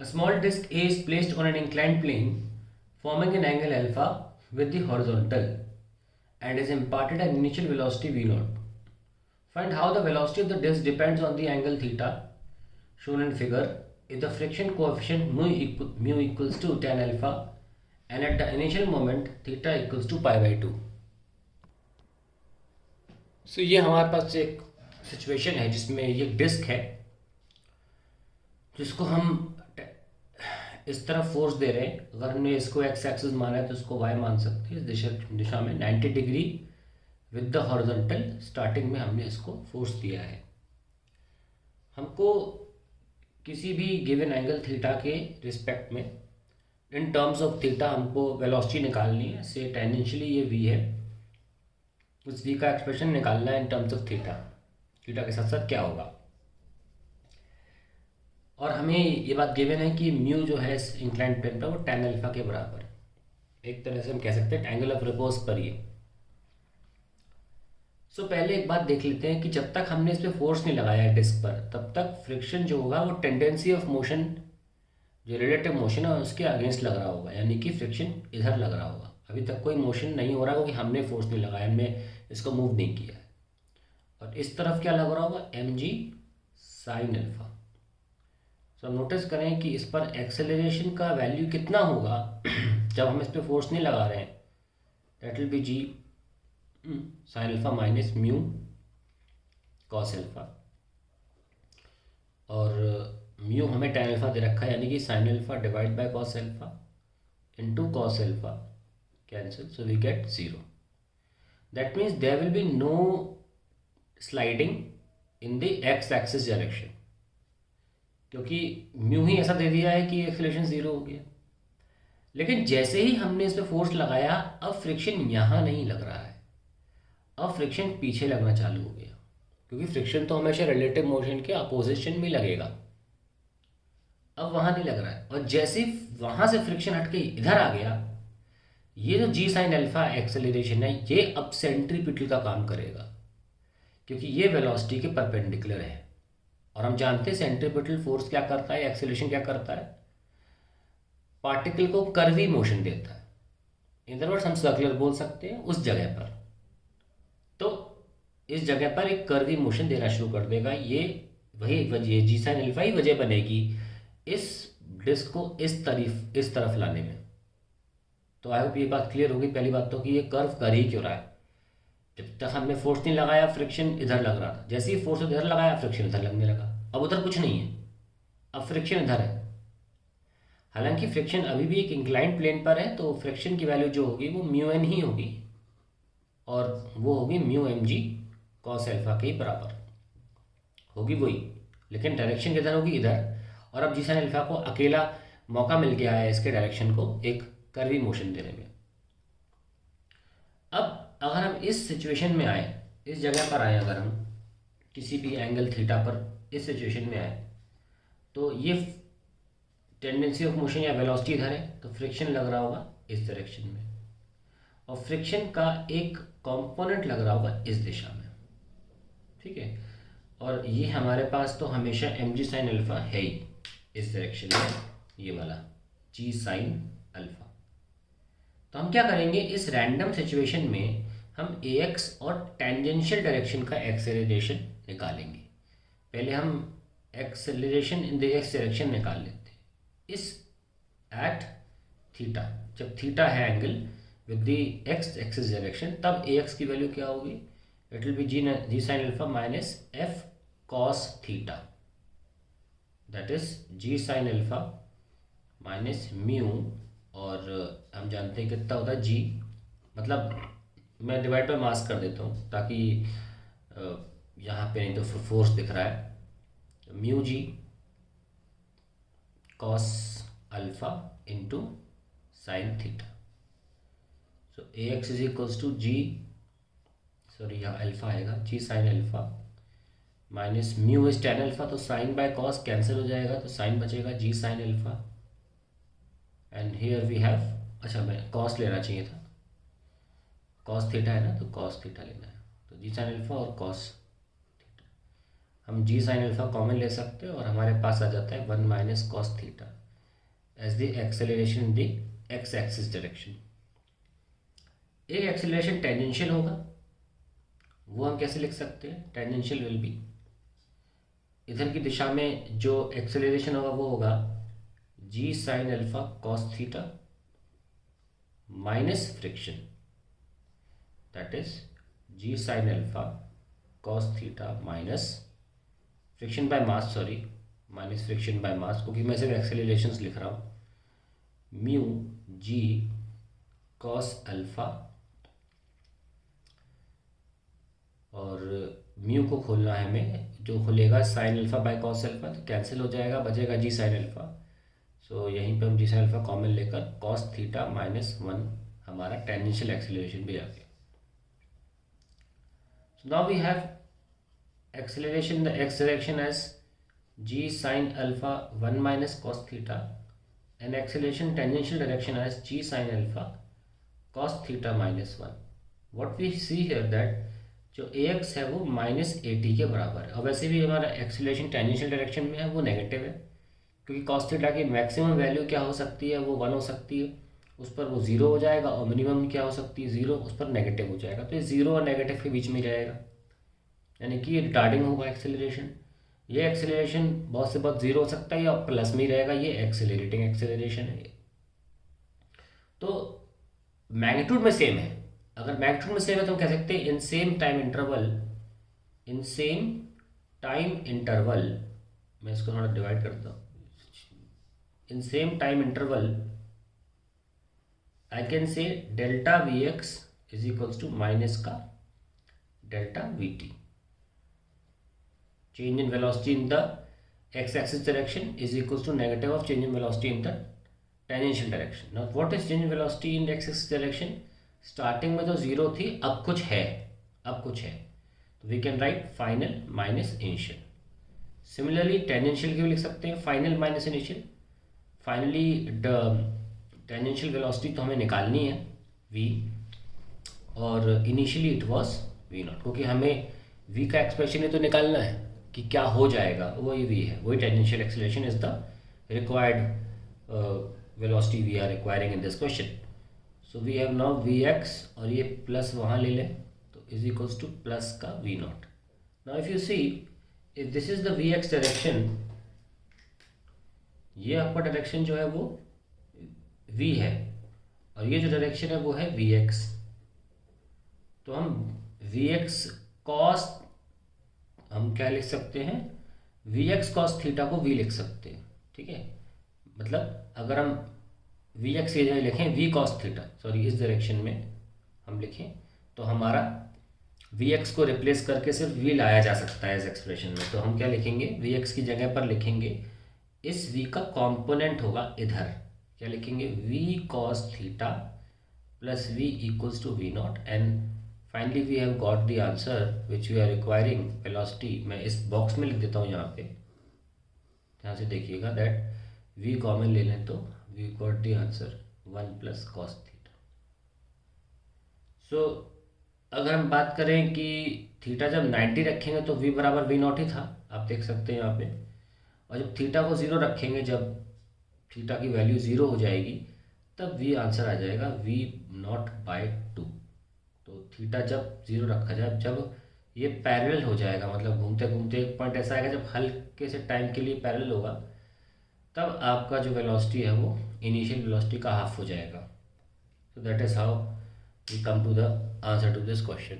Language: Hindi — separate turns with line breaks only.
A small disk A is placed on an inclined plane, forming an angle alpha with the horizontal, and is imparted an initial velocity v0. Find how the velocity of the disk depends on the angle theta shown in figure if the friction coefficient mu equals to tan alpha and at the initial moment theta equals to pi by 2. So ये हमारे पास एक सिचुएशन है जिसमें ये डिस्क है जिसको हम इस तरफ फोर्स दे रहे हैं. अगर हमने इसको एक्स एक्सिस माना है तो इसको वाई मान सकते हैं. इस दिशा में 90 degree with the horizontal. Starting में हमने इसको फोर्स दिया है. हमको किसी भी गिवन एंगल थीटा के रिस्पेक्ट में इन टर्म्स ऑफ थीटा हमको वेलोसिटी निकालनी है. से टेंजेंशियली ये वी है, उस वी का एक्सप्रेशन निकालना है in terms of theta. Theta के साथ साथ क्या होगा, और हमें ये बात गिवन है कि म्यू जो है इस इंक्लाइंड प्लेन पर वो tan अल्फा के बराबर है. एक तरह से हम कह सकते हैं एंगल ऑफ रिपोज पर ये. सो पहले एक बात देख लेते हैं कि जब तक हमने इस पर फोर्स नहीं लगाया है डिस्क पर, तब तक फ्रिक्शन जो होगा वो टेंडेंसी ऑफ मोशन, जो रिलेटिव मोशन है उसके अगेंस्ट लग रहा होगा, यानी कि फ्रिक्शन इधर लग रहा होगा. अभी तक कोई मोशन नहीं हो रहा क्योंकि हमने फोर्स नहीं लगाया, हमने इसको मूव नहीं किया है. और इस तरफ क्या लग रहा होगा, एम जी साइन अल्फा. तो हम नोटिस करें कि इस पर एक्सेलरेशन का वैल्यू कितना होगा जब हम इस पर फोर्स नहीं लगा रहे हैं. That will be g sine alpha minus mu cos alpha. और म्यू हमें tan अल्फा दे रखा है, यानी कि sine alpha divide by cos alpha into cos alpha cancel, so we get 0. That means there will be no sliding in the x axis direction, क्योंकि म्यू ही ऐसा दे दिया है कि एक्सेलरेशन 0 हो गया. लेकिन जैसे ही हमने इस पर फोर्स लगाया, अब फ्रिक्शन यहाँ नहीं लग रहा है, अब फ्रिक्शन पीछे लगना चालू हो गया. क्योंकि फ्रिक्शन तो हमेशा रिलेटिव मोशन के अपोजिशन में लगेगा, अब वहाँ नहीं लग रहा है. और जैसे वहाँ से फ्रिक्शन हट के इधर आ गया, ये जो जी साइन अल्फा एक्सेलरेशन है ये अब सेंट्रीपिटल का काम करेगा, क्योंकि ये वेलोसिटी के परपेंडिकुलर है. और हम जानते हैं सेंट्रीपिटल फोर्स क्या करता है, एक्सेलरेशन क्या करता है, पार्टिकल को कर्वी मोशन देता है. इन अदर वर्ड्स हम सर्कुलर बोल सकते हैं उस जगह पर. तो इस जगह पर एक कर्वी मोशन देना शुरू कर देगा. ये वही वजह, जी साइन अल्फा ही वजह बनेगी इस डिस्क को इस तरफ लाने में. तो आई होप ये बात क्लियर होगी. पहली बात तो कि ये कर्व कर ही क्यों रहा है. जब तक हमने फोर्स नहीं लगाया फ्रिक्शन इधर लग रहा था, जैसे ही फोर्स इधर लगाया फ्रिक्शन इधर लगने लगा. अब उधर कुछ नहीं है, अब फ्रिक्शन इधर है. हालांकि फ्रिक्शन अभी भी एक इंक्लाइंड प्लेन पर है, तो फ्रिक्शन की वैल्यू जो होगी वो म्यू एन ही होगी, और वो होगी mu m g cos alpha के बराबर होगी वही. लेकिन डायरेक्शन किधर होगी, इधर. और अब जी साइन अल्फा को अकेला मौका मिल गया है इसके डायरेक्शन को एक कर्वी मोशन देने में. अब अगर हम इस सिचुएशन में आए, इस जगह पर आए, अगर हम किसी भी एंगल थीटा पर इस सिचुएशन में आए, तो ये टेंडेंसी ऑफ मोशन या वेलोसिटी इधर है, तो फ्रिक्शन लग रहा होगा इस डायरेक्शन में, और फ्रिक्शन का एक कंपोनेंट लग रहा होगा इस दिशा में. ठीक है. और ये हमारे पास तो हमेशा एम जी साइन अल्फा है ही इस डायरेक्शन में, ये वाला जी साइन अल्फा. तो हम क्या करेंगे, इस रैंडम सिचुएशन में हम ए एक्स और टेंजेंशियल डायरेक्शन का एक्सेलरेशन निकालेंगे. पहले हम acceleration in the x direction निकाल लेते हैं. इस एट थीटा, जब थीटा है angle with the x axis direction, तब ए एक्स की वैल्यू क्या होगी, it will be g sine alpha minus f cos theta. That is g sine alpha minus mu, और हम जानते हैं कितना होता है जी, मतलब मैं डिवाइड बाय मास कर देता हूँ ताकि यहाँ पे नहीं तो फोर्स दिख रहा है. Mu g cos alpha into sine theta. So a x is equals to g, sorry यहाँ अल्फा आएगा, g sine alpha minus mu is tan alpha, तो साइन बाय कॉस कैंसिल हो जाएगा, तो साइन बचेगा g sine alpha. And here we have, अच्छा मैं कॉस लेना चाहिए था, कॉस थीटा है ना, तो कॉस थीटा लेना है. तो जी साइन अल्फा और कॉस थीटा, हम जी साइन अल्फा कॉमन ले सकते हैं और हमारे पास आ जाता है 1 minus cos theta. as the acceleration in the x axis direction. एक एक्सेलरेशन टेंजेंशियल होगा, वो हम कैसे लिख सकते हैं? टेंजेंशियल विल बी, इधर की दिशा में जो एक्सेलरेशन होगा वो होगा g sin alpha cos theta minus friction, that is g sin alpha cos theta minus friction by mass, sorry minus friction by mass, क्योंकि मैं सिर्फ एक्सेलरेशंस लिख रहा हूँ, म्यू g cos अल्फा, और म्यू को खोलना है हमें, जो खुलेगा sine alpha by cos alpha, तो कैंसिल हो जाएगा, बचेगा जी साइन अल्फा। सो यहीं पे हम जी साइन अल्फा कॉमन लेकर कॉस थीटा माइनस 1 हमारा टेंजेंशियल एक्सेलरेशन भी आ गया। So now we have acceleration the x direction as g sine alpha 1 minus cos theta and acceleration tangential direction as g sine alpha cos theta minus 1। What we see here that जो ax है वो माइनस at के बराबर है, और वैसे भी हमारा एक्सीलरेशन टेंजेंशियल डायरेक्शन में है वो नेगेटिव है, क्योंकि कॉस थीटा की मैक्सिमम वैल्यू क्या हो सकती है? वो 1 हो सकती है, उस पर वो 0 हो जाएगा, और मिनिमम क्या हो सकती है? 0, उस पर नेगेटिव हो जाएगा, तो ये 0 और नेगेटिव के बीच में रहेगा, यानी कि ये रिटार्डिंग होगा एक्सेलरेशन। ये एक्सेलरेशन बहुत से बहुत 0 हो सकता है या प्लस में ही रहेगा, ये एक्सेलरेटिंग एक्सेलरेशन है। तो मैग्नीट्यूड में सेम है, अगर मैग्नीट्यूड में सेम है तो हम कह सकते हैं इन सेम टाइम इंटरवल, मैं इसको थोड़ा डिवाइड करता हूँ, in same time interval I can say delta v x is equals to minus का delta v t, change in velocity in the x axis direction is equals to negative of change in velocity in the tangential direction. Now what is change in velocity in x axis direction? Starting में तो 0 थी, अब कुछ है, तो we can write final minus initial. Similarly tangential की भी लिख सकते हैं final minus initial. Finally tangential velocity तो हमें निकालनी है v, और initially it was v not, क्योंकि हमें v का एक्सप्रेशन ही तो निकालना है कि क्या हो जाएगा, वही v है, वही tangential acceleration is the required velocity we are requiring in this question. So we have now v x, और ये प्लस वहाँ ले लें तो इज इक्वल्स टू प्लस का v naught. Now if you see, if this is the v x direction, ये आपका डायरेक्शन जो है वो v है, और ये जो डायरेक्शन है वो है वी एक्स, तो हम वी एक्स कॉस, हम क्या लिख सकते हैं? वी एक्स कॉस थीटा को v लिख सकते हैं, ठीक है। मतलब अगर हम वी एक्स की जगह लिखें वी कॉस थीटा, सॉरी इस डायरेक्शन में हम लिखें, तो हमारा वी एक्स को रिप्लेस करके सिर्फ v लाया जा सकता है इस एक्सप्रेशन में। तो हम क्या लिखेंगे? वी एक्स की जगह पर लिखेंगे इस v का कॉम्पोनेंट होगा इधर, क्या लिखेंगे? v cos theta plus v equals to v naught, and finally we have got the answer which we are requiring velocity. मैं इस बॉक्स में लिख देता हूँ यहाँ पे, ध्यान से देखिएगा दैट v कॉमन ले लें तो we got the answer 1 plus cos theta. So अगर हम बात करें कि थीटा जब 90 रखेंगे तो v बराबर वी नॉट ही था, आप देख सकते हैं यहाँ पे, और जब थीटा को 0 रखेंगे, जब थीटा की वैल्यू 0 हो जाएगी, तब v आंसर आ जाएगा v नॉट बाय 2। तो थीटा जब 0 रखा जाए, जब ये पैरेलल हो जाएगा, मतलब घूमते घूमते एक पॉइंट ऐसा आएगा जब हल्के से टाइम के लिए पैरेलल होगा, तब आपका जो वेलोसिटी है वो इनिशियल वेलोसिटी का हाफ हो जाएगा। So that is how we come to the answer to this question.